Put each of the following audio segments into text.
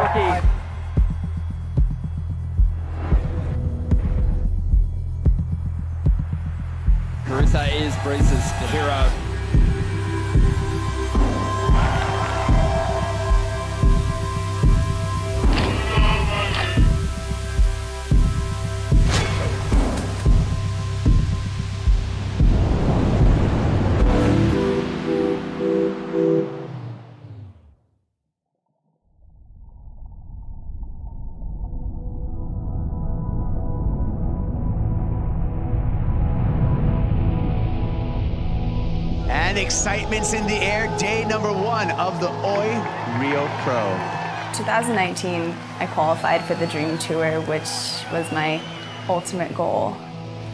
rookie. Carissa is Breeze's hero. And excitement's in the air, day number 1 of the Oi Rio Pro. 2019, I qualified for the Dream Tour, which was my ultimate goal.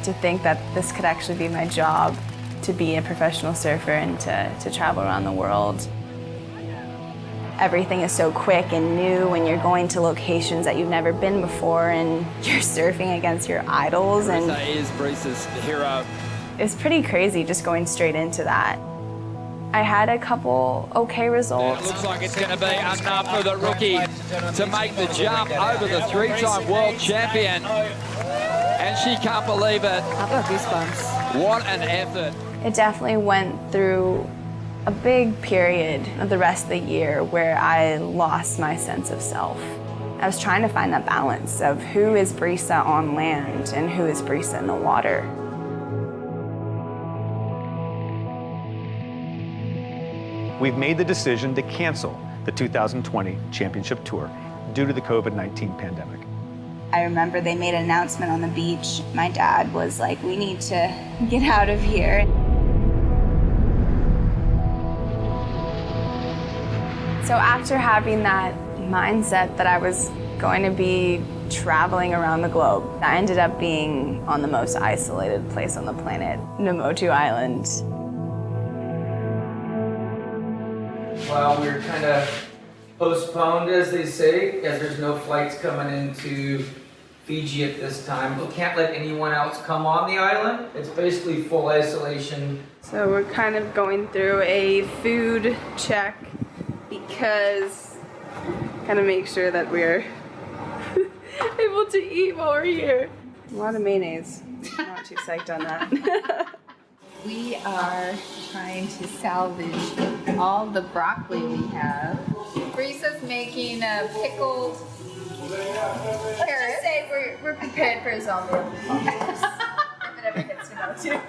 To think that this could actually be my job, to be a professional surfer and to travel around the world. Everything is so quick and new when you're going to locations that you've never been before and you're surfing against your idols. And Carissa is Breeze's hero. it's pretty crazy just going straight into that. I had a couple okay results. It looks like it's going to be enough for the rookie to make the jump over the 3-time world champion. And she can't believe it. I've got goosebumps. What an effort. It definitely went through a big period of the rest of the year where I lost my sense of self. I was trying to find that balance of who is Brisa on land and who is Brisa in the water. We've made the decision to cancel the 2020 Championship Tour due to the COVID-19 pandemic. I remember they made an announcement on the beach. My dad was like, we need to get out of here. So after having that mindset that I was going to be traveling around the globe, I ended up being on the most isolated place on the planet, Namotu Island. Well, we're kind of postponed, as they say, as there's no flights coming into Fiji at this time. We can't let anyone else come on the island. It's basically full isolation. So we're kind of going through a food check because kind of make sure that we're able to eat while we're here. A lot of mayonnaise. I'm not too psyched on that. We are trying to salvage all the broccoli we have. Brisa's making a pickled carrot. Let's just say we're prepared for a zombie apocalypse. If it ever gets to know too.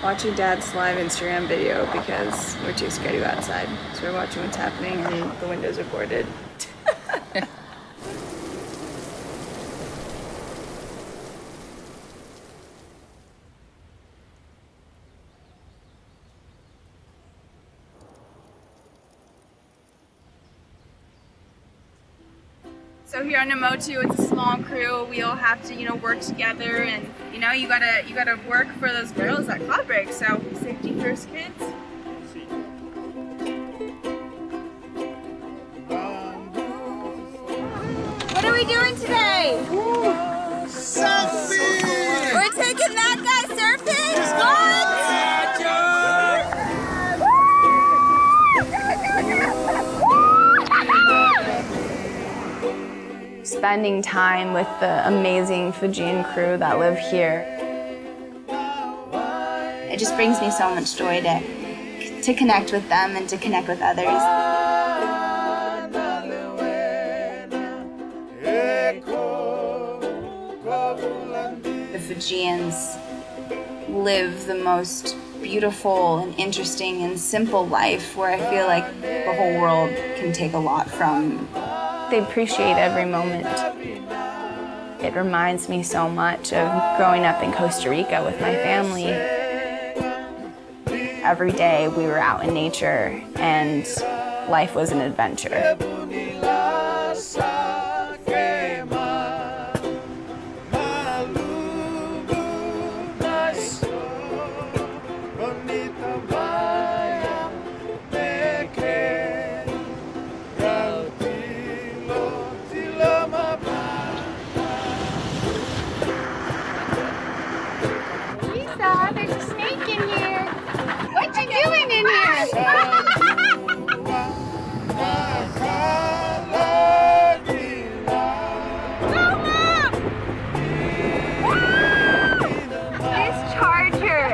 Watching Dad's live Instagram video because we're too scared to go outside. So we're watching what's happening and the windows are boarded. So here on Emotu, it's a small crew. We all have to, work together, and you gotta work for those girls at Cloud Break. So safety first, kids. What are we doing today? Surfing! We're taking that guy surfing? What? Spending time with the amazing Fijian crew that live here. It just brings me so much joy to connect with them and to connect with others. The Fijians live the most beautiful and interesting and simple life where I feel like the whole world can take a lot from. They appreciate every moment. It reminds me so much of growing up in Costa Rica with my family. Every day we were out in nature and life was an adventure. There's a snake in here. What you doing in here? No, Mom! This charger.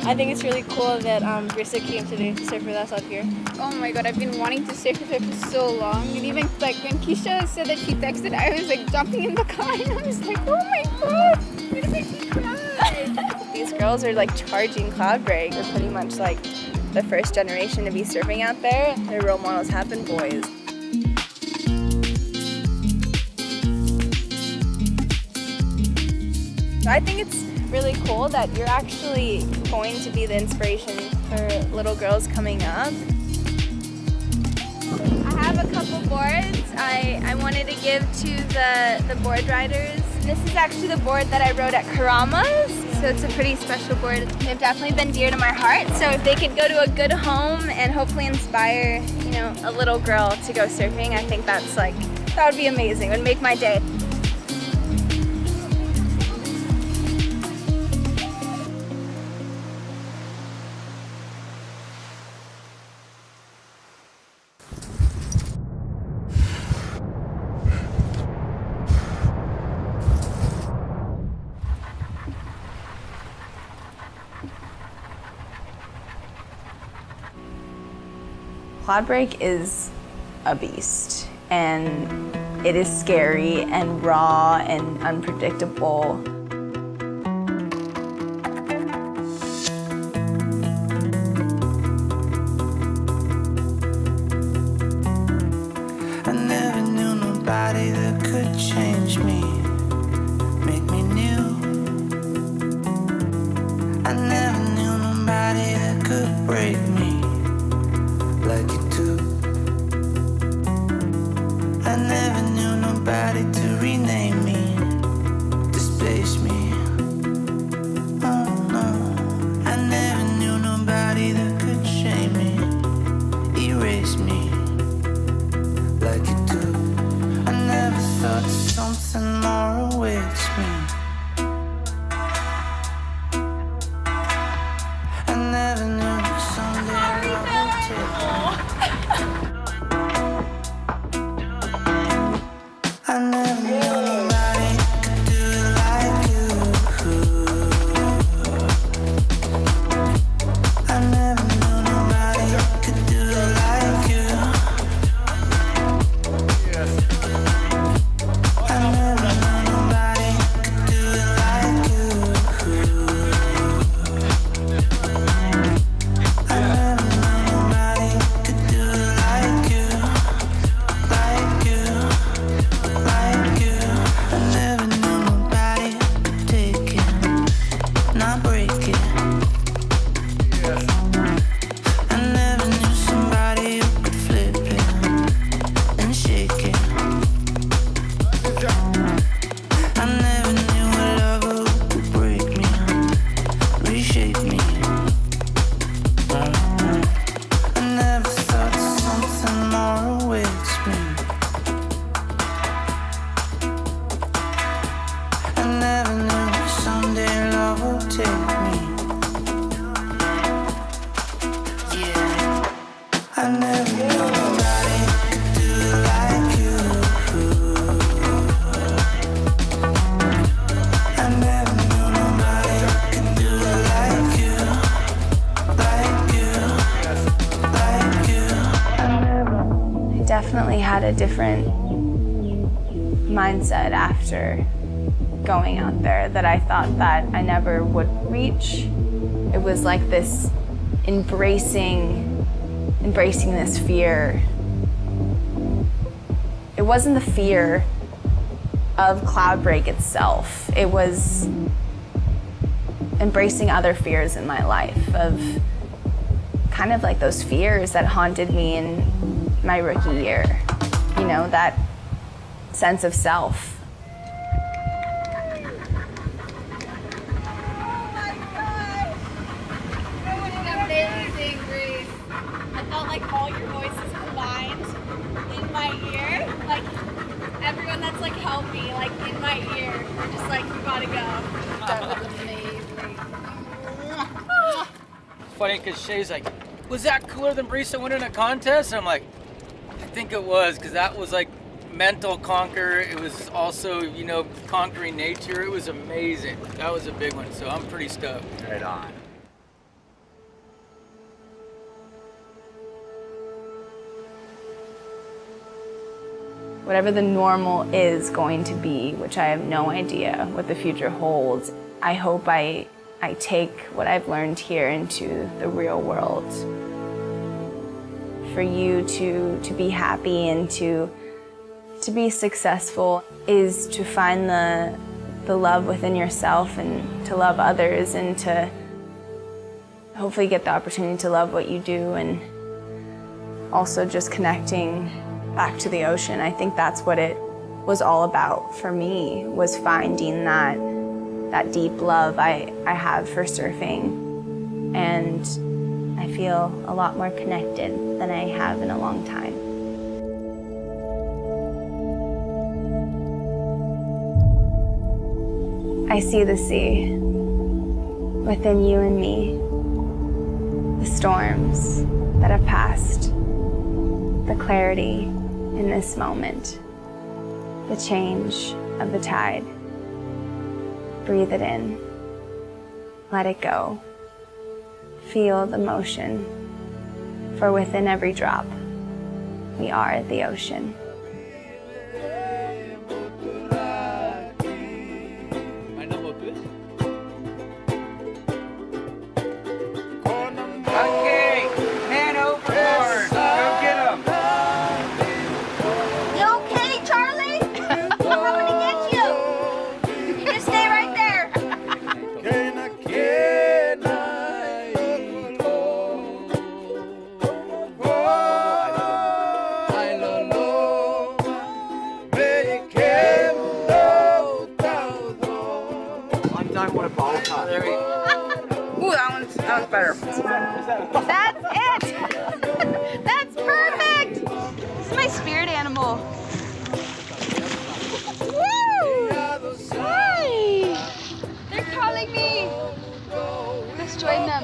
I think it's really cool that Brisa came today to surf with us out here. Oh my god, I've been wanting to surf with her for so long. And even like when Keisha said that she texted, I was like jumping in the car and I was like, oh my god, I'm gonna make me cry. These girls are like charging Cloud Break. They're pretty much like the first generation to be surfing out there. Their role models have been boys. So I think it's really cool that you're actually going to be the inspiration for little girls coming up. I have a couple boards I wanted to give to the board riders. This is actually the board that I rode at Karama's, so it's a pretty special board. They've definitely been dear to my heart, so if they could go to a good home and hopefully inspire, you know, a little girl to go surfing, I think that's like, that would be amazing. It would make my day. Cloudbreak is a beast, and it is scary and raw and unpredictable. I never knew nobody that could change me, make me new. I never knew nobody that could break me like you do. I never knew nobody to rename me, displace me. Oh no, I never knew nobody that could shame me, erase me like you do. I never thought something more awaits me. I never knew that someday I would take. I never knew nobody could do it like you. I never knew nobody could do it like you. I never knew nobody could do it like you. I never knew nobody could do it like you, like you, like you. I never knew nobody could take it, not break it. I never knew somebody who could flip it and shake it. I never knew a lover who could break me, reshape me. I never thought something more awaits me. I never knew someday love will take me. Yeah. I never knew nobody could do it like you. I never knew nobody could do it like you, like you, like you. I never. I definitely had a different mindset after going out there that I thought that I never would reach. It was like this embracing this fear. It wasn't the fear of Cloudbreak itself. It was embracing other fears in my life, of kind of like those fears that haunted me in my rookie year. You know, that sense of self. Amazing, Grace. I felt like all your voices combined in my ear. Like everyone that's like helped me, like in my ear, we're just like, you gotta go. That was amazing. It's funny because Shay's like, was that cooler than Brisa winning a contest? And I'm like, I think it was, because that was like mental conquer. It was also, you know, conquering nature. It was amazing. That was a big one, so I'm pretty stoked. Right on. Whatever the normal is going to be, which I have no idea what the future holds, I hope I take what I've learned here into the real world. For you to be happy and to be successful is to find the love within yourself and to love others and to hopefully get the opportunity to love what you do, and also just connecting back to the ocean. I think that's what it was all about for me, was finding that deep love I have for surfing. And I feel a lot more connected than I have in a long time. I see the sea within you and me, the storms that have passed, the clarity in this moment, the change of the tide. Breathe it in, let it go. Feel the motion, for within every drop, we are the ocean. Okay, man overboard. Go get him. You okay, Charlie? I'm coming to get you. You just stay right there. Ooh, that one's better. That's it. That's perfect. This is my spirit animal. Woo! Hi. They're calling me. Let's join them.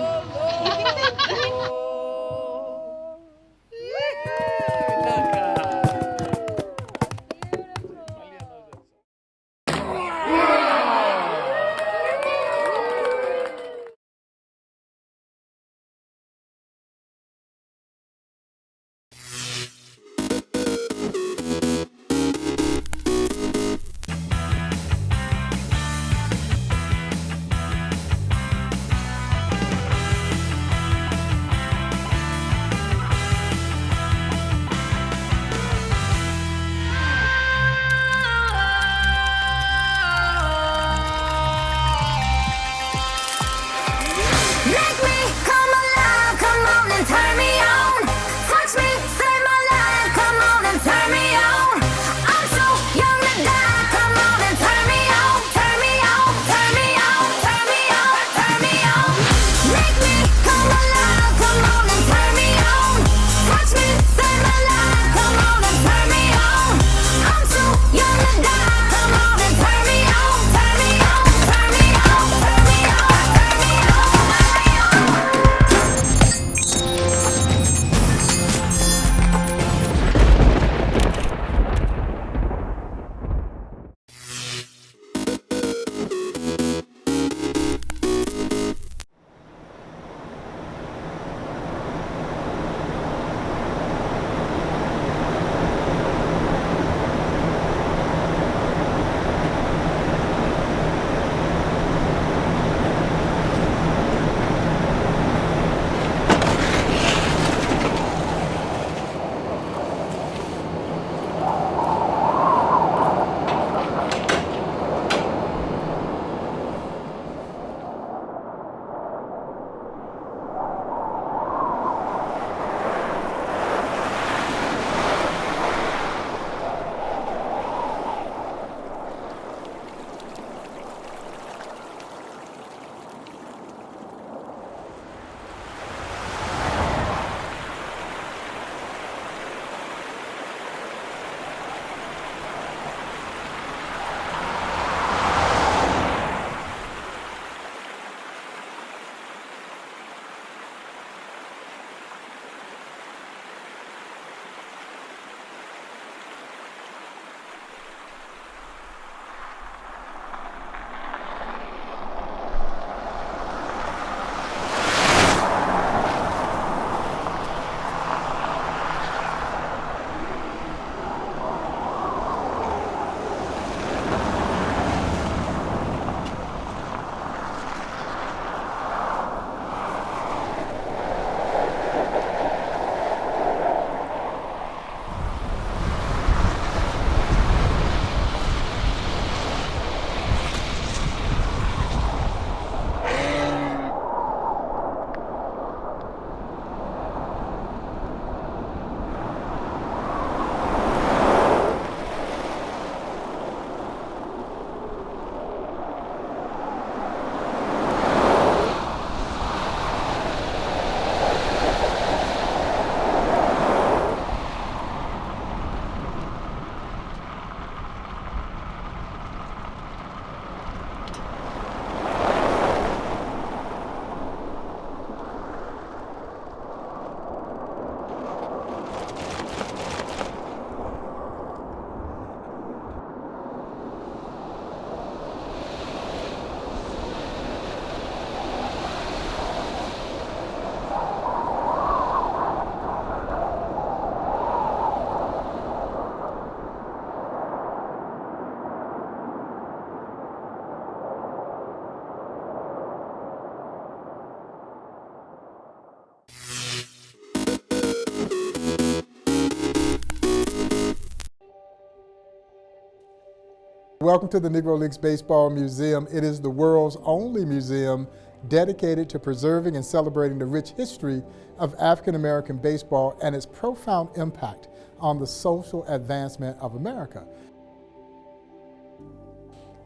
Welcome to the Negro Leagues Baseball Museum. It is the world's only museum dedicated to preserving and celebrating the rich history of African American baseball and its profound impact on the social advancement of America.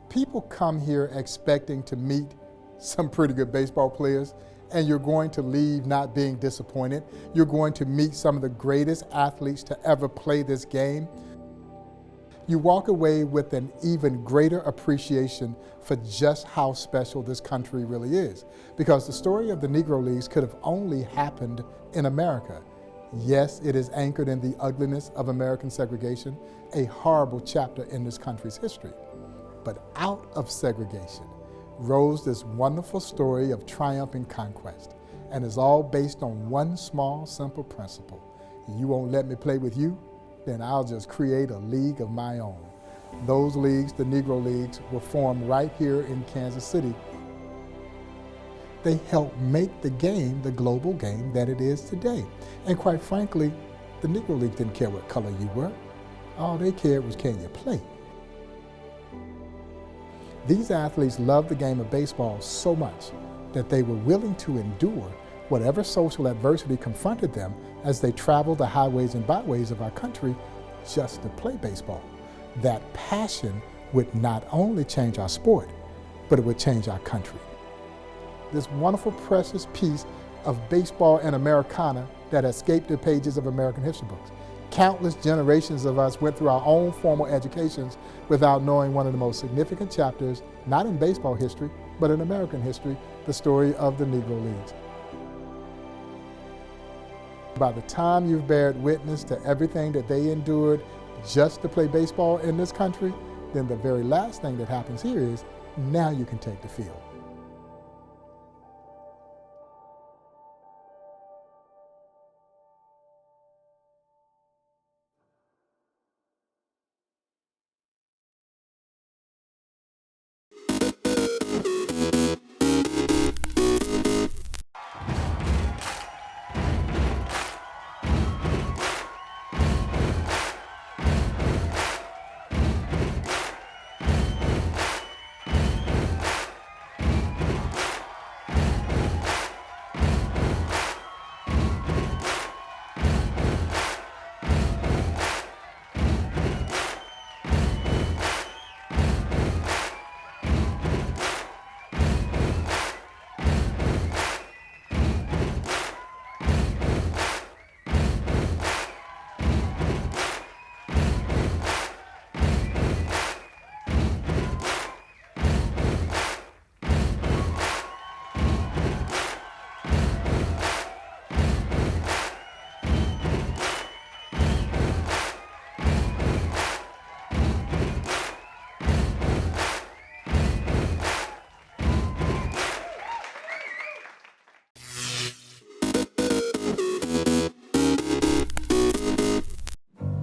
People come here expecting to meet some pretty good baseball players, and you're going to leave not being disappointed. You're going to meet some of the greatest athletes to ever play this game. You walk away with an even greater appreciation for just how special this country really is. Because the story of the Negro Leagues could have only happened in America. Yes, it is anchored in the ugliness of American segregation, a horrible chapter in this country's history. But out of segregation rose this wonderful story of triumph and conquest, and is all based on one small, simple principle. You won't let me play with you? Then I'll just create a league of my own. Those leagues, the Negro Leagues, were formed right here in Kansas City. They helped make the game the global game that it is today. And quite frankly, the Negro Leagues didn't care what color you were. All they cared was, can you play? These athletes loved the game of baseball so much that they were willing to endure whatever social adversity confronted them as they traveled the highways and byways of our country just to play baseball. That passion would not only change our sport, but it would change our country. This wonderful, precious piece of baseball and Americana that escaped the pages of American history books. Countless generations of us went through our own formal educations without knowing one of the most significant chapters, not in baseball history, but in American history, the story of the Negro Leagues. By the time you've bared witness to everything that they endured just to play baseball in this country, then the very last thing that happens here is, now you can take the field.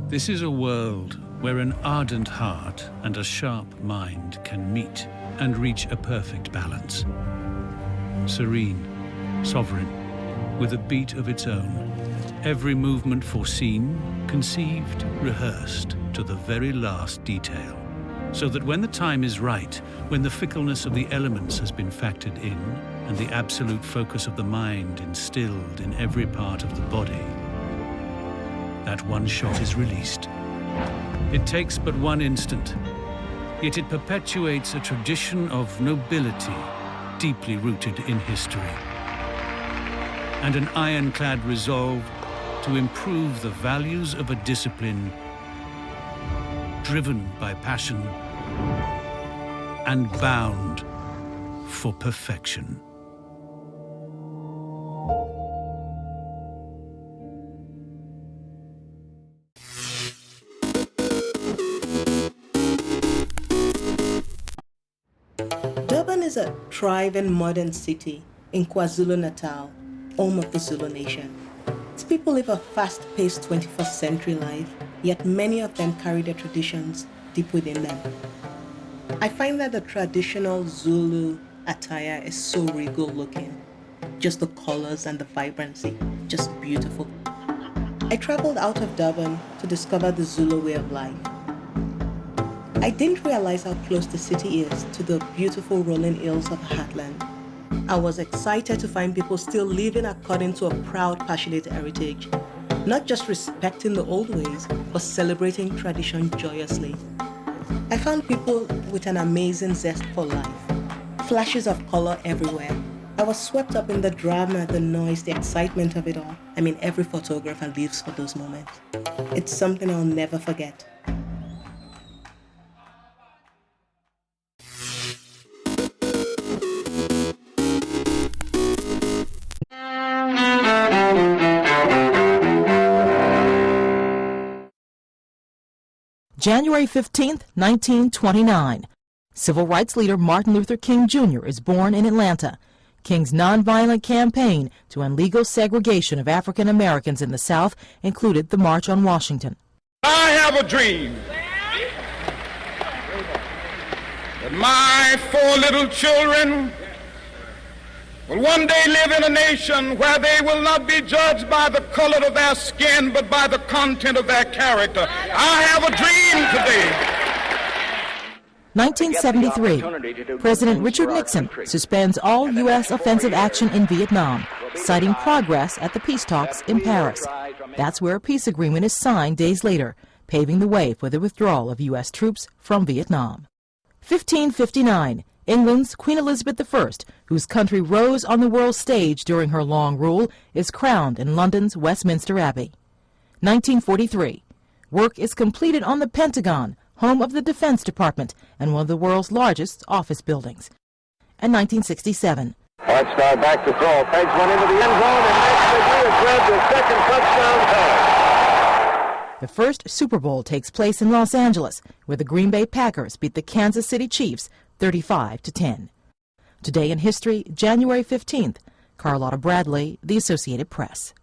This is a world where an ardent heart and a sharp mind can meet and reach a perfect balance. Serene, sovereign, with a beat of its own. Every movement foreseen, conceived, rehearsed to the very last detail. So that when the time is right, when the fickleness of the elements has been factored in, and the absolute focus of the mind instilled in every part of the body, that one shot is released. It takes but one instant, yet it perpetuates a tradition of nobility deeply rooted in history, and an ironclad resolve to improve the values of a discipline driven by passion and bound for perfection. Durban is a thriving modern city in KwaZulu-Natal, home of the Zulu nation. Its people live a fast-paced 21st century life, yet many of them carry their traditions deep within them. I find that the traditional Zulu attire is so regal looking. Just the colors and the vibrancy, just beautiful. I traveled out of Durban to discover the Zulu way of life. I didn't realize how close the city is to the beautiful rolling hills of Heartland. I was excited to find people still living according to a proud, passionate heritage, not just respecting the old ways, but celebrating tradition joyously. I found people with an amazing zest for life, flashes of color everywhere. I was swept up in the drama, the noise, the excitement of it all. I mean, every photographer lives for those moments. It's something I'll never forget. January 15th, 1929. Civil rights leader Martin Luther King Jr. is born in Atlanta. King's nonviolent campaign to end legal segregation of African Americans in the South included the March on Washington. I have a dream that my 4 little children will one day live in a nation where they will not be judged by the color of their skin, but by the content of their character. I have a dream today. 1973. President Richard Nixon suspends all U.S. offensive action in Vietnam, citing progress at the peace talks in Paris. That's where a peace agreement is signed days later, paving the way for the withdrawal of U.S. troops from Vietnam. 1559. England's Queen Elizabeth I, whose country rose on the world stage during her long rule, is crowned in London's Westminster Abbey. 1943. Work is completed on the Pentagon, home of the Defense Department and one of the world's largest office buildings. And 1967. Hard start back to throw. Pegs one into the end zone, and next McGee has grabbed his second touchdown pass. The first Super Bowl takes place in Los Angeles, where the Green Bay Packers beat the Kansas City Chiefs 35-10. Today in history, January 15th. Carlotta Bradley, The Associated Press.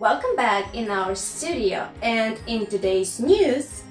Welcome back in our studio, and in today's news,